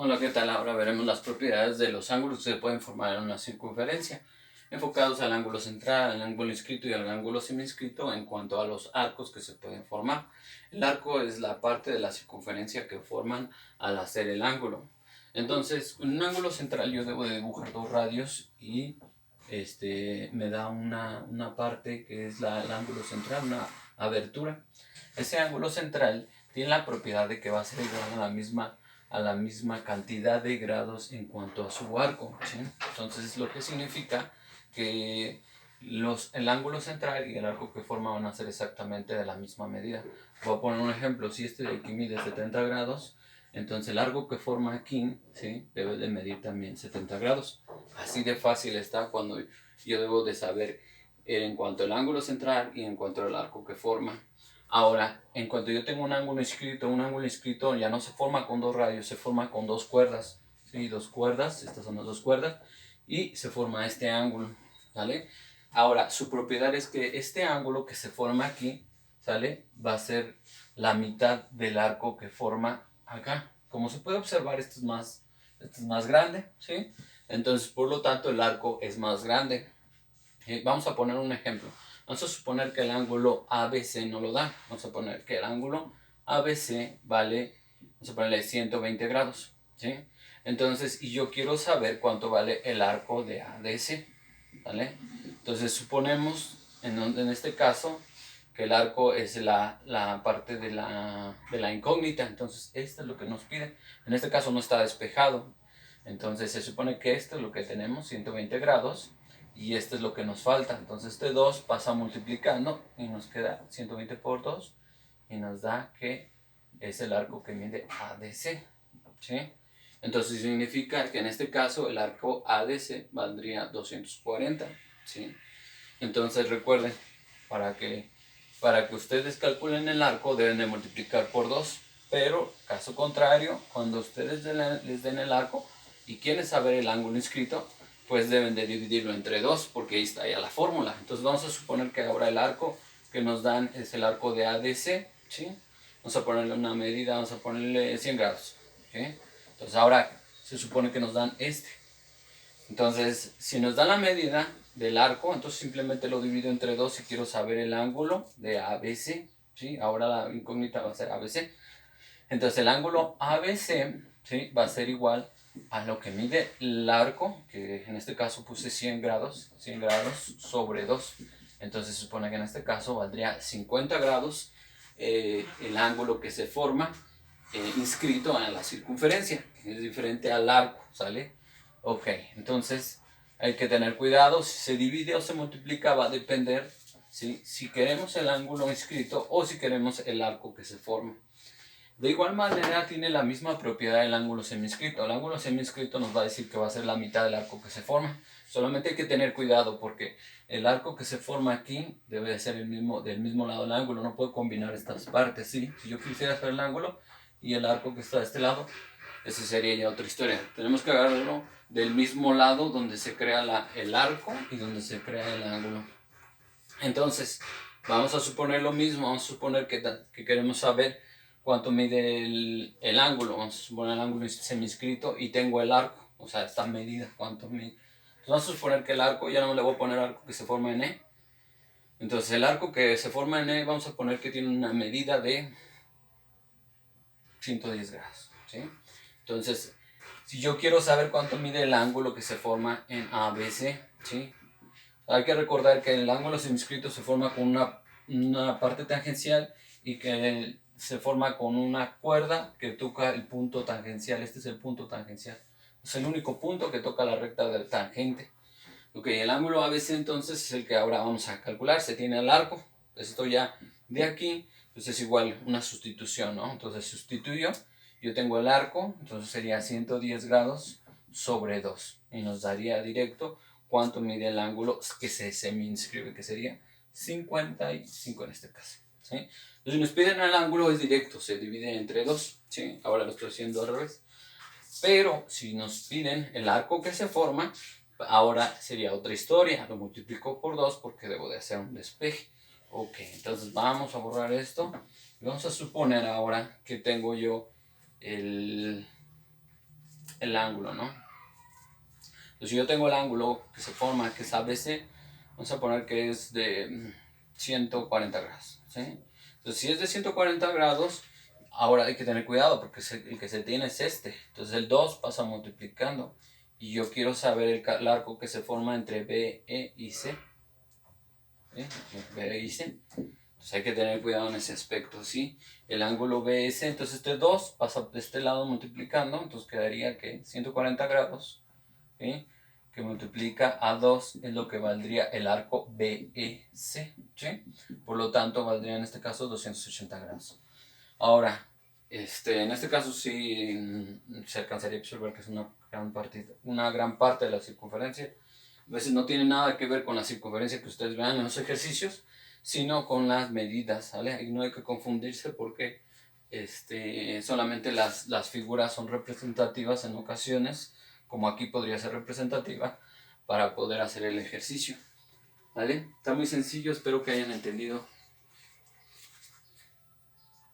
Hola, ¿qué tal? Ahora veremos las propiedades de los ángulos que se pueden formar en una circunferencia, enfocados al ángulo central, al ángulo inscrito y al ángulo seminscrito en cuanto a los arcos que se pueden formar. El arco es la parte de la circunferencia que forman al hacer el ángulo. Entonces, en un ángulo central yo debo de dibujar dos radios y me da una parte que es el ángulo central, una abertura. Ese ángulo central tiene la propiedad de que va a ser igual a la misma cantidad de grados en cuanto a su arco, ¿sí? Entonces, lo que significa que el ángulo central y el arco que forma van a ser exactamente de la misma medida. Voy a poner un ejemplo. Si este de aquí mide 70 grados, entonces el arco que forma aquí, ¿sí?, debe de medir también 70 grados. Así de fácil está cuando yo debo de saber en cuanto al ángulo central y en cuanto al arco que forma. Ahora, en cuanto yo tengo un ángulo inscrito ya no se forma con dos radios, se forma con dos cuerdas. ¿Sí? Dos cuerdas, estas son las dos cuerdas, y se forma este ángulo, ¿vale? Ahora, su propiedad es que este ángulo que se forma aquí, ¿sale?, va a ser la mitad del arco que forma acá. Como se puede observar, esto es más grande, ¿sí? Entonces, por lo tanto, el arco es más grande. Vamos a poner un ejemplo. Vamos a suponer que el ángulo ABC no lo da. Vamos a poner que el ángulo ABC vale, vamos a ponerle 120 grados, ¿sí? Entonces, y yo quiero saber cuánto vale el arco de ADC, ¿vale? Entonces, suponemos en este caso que el arco es la parte de la incógnita. Entonces, esto es lo que nos pide. En este caso no está despejado. Entonces, se supone que esto es lo que tenemos, 120 grados. Y esto es lo que nos falta. Entonces este 2 pasa multiplicando y nos queda 120 por 2 y nos da que es el arco que mide ADC, ¿sí? Entonces significa que en este caso el arco ADC valdría 240, ¿sí? Entonces recuerden, para que ustedes calculen el arco deben de multiplicar por 2, pero caso contrario, cuando ustedes les den el arco y quieren saber el ángulo inscrito, pues deben de dividirlo entre 2, porque ahí está ya la fórmula. Entonces vamos a suponer que ahora el arco que nos dan es el arco de ADC, ¿sí? Vamos a ponerle una medida, vamos a ponerle 100 grados, ¿sí? Entonces ahora se supone que nos dan este. Entonces, si nos dan la medida del arco, entonces simplemente lo divido entre 2 si quiero saber el ángulo de ABC, ¿sí? Ahora la incógnita va a ser ABC. Entonces el ángulo ABC, ¿sí?, va a ser igual a lo que mide el arco, que en este caso puse 100 grados sobre 2. Entonces se supone que en este caso valdría 50 grados el ángulo que se forma inscrito en la circunferencia, que es diferente al arco, ¿sale? Ok, entonces hay que tener cuidado. Si se divide o se multiplica va a depender, ¿sí?, si queremos el ángulo inscrito o si queremos el arco que se forma. De igual manera tiene la misma propiedad el ángulo seminscrito. El ángulo seminscrito nos va a decir que va a ser la mitad del arco que se forma. Solamente hay que tener cuidado porque el arco que se forma aquí debe de ser del mismo lado del ángulo. No puedo combinar estas partes, ¿sí? Si yo quisiera hacer el ángulo y el arco que está de este lado, esa sería ya otra historia. Tenemos que agarrarlo del mismo lado donde se crea el arco y donde se crea el ángulo. Entonces, vamos a suponer lo mismo. Vamos a suponer que queremos saber cuánto mide el ángulo. Vamos a suponer el ángulo seminscrito y tengo el arco, o sea, esta medida, cuánto mide. Entonces vamos a suponer que el arco, ya no le voy a poner arco que se forma en E. Entonces el arco que se forma en E, vamos a poner que tiene una medida de 110 grados, ¿sí? Entonces, si yo quiero saber cuánto mide el ángulo que se forma en ABC, ¿sí?, hay que recordar que el ángulo seminscrito se forma con una parte tangencial y que se forma con una cuerda que toca el punto tangencial. Este es el punto tangencial. Es el único punto que toca la recta del tangente. Ok, el ángulo ABC entonces es el que ahora vamos a calcular. Se tiene el arco. Esto ya de aquí, pues es igual una sustitución, ¿no? Entonces sustituyo. Yo tengo el arco, entonces sería 110 grados sobre 2. Y nos daría directo cuánto mide el ángulo que se semi-inscribe, que sería 55 en este caso, ¿sí? Entonces, si nos piden el ángulo es directo, se divide entre 2, ¿sí? Ahora lo estoy haciendo al revés. Pero si nos piden el arco que se forma, ahora sería otra historia. Lo multiplico por 2 porque debo de hacer un despeje. Ok, entonces vamos a borrar esto. Vamos a suponer ahora que tengo yo el el ángulo, ¿no? Entonces si yo tengo el ángulo que se forma, que es ABC, vamos a poner que es de 140 grados, ¿sí? Entonces si es de 140 grados, ahora hay que tener cuidado porque el que se tiene es este. Entonces el 2 pasa multiplicando y yo quiero saber el arco que se forma entre BE y C. ¿Sí? BE y C. Entonces hay que tener cuidado en ese aspecto, ¿sí? El ángulo BS, entonces este 2 pasa de este lado multiplicando, entonces quedaría que 140 grados, ¿sí? Que multiplica a 2 es lo que valdría el arco BEC, ¿sí? Por lo tanto valdría en este caso 280 grados. Ahora, en este caso sí se alcanzaría a observar que es una gran parte de la circunferencia. A veces no tiene nada que ver con la circunferencia que ustedes vean en los ejercicios, sino con las medidas, ¿vale? Y no hay que confundirse porque solamente las figuras son representativas en ocasiones, como aquí podría ser representativa, para poder hacer el ejercicio, ¿vale? Está muy sencillo, espero que hayan entendido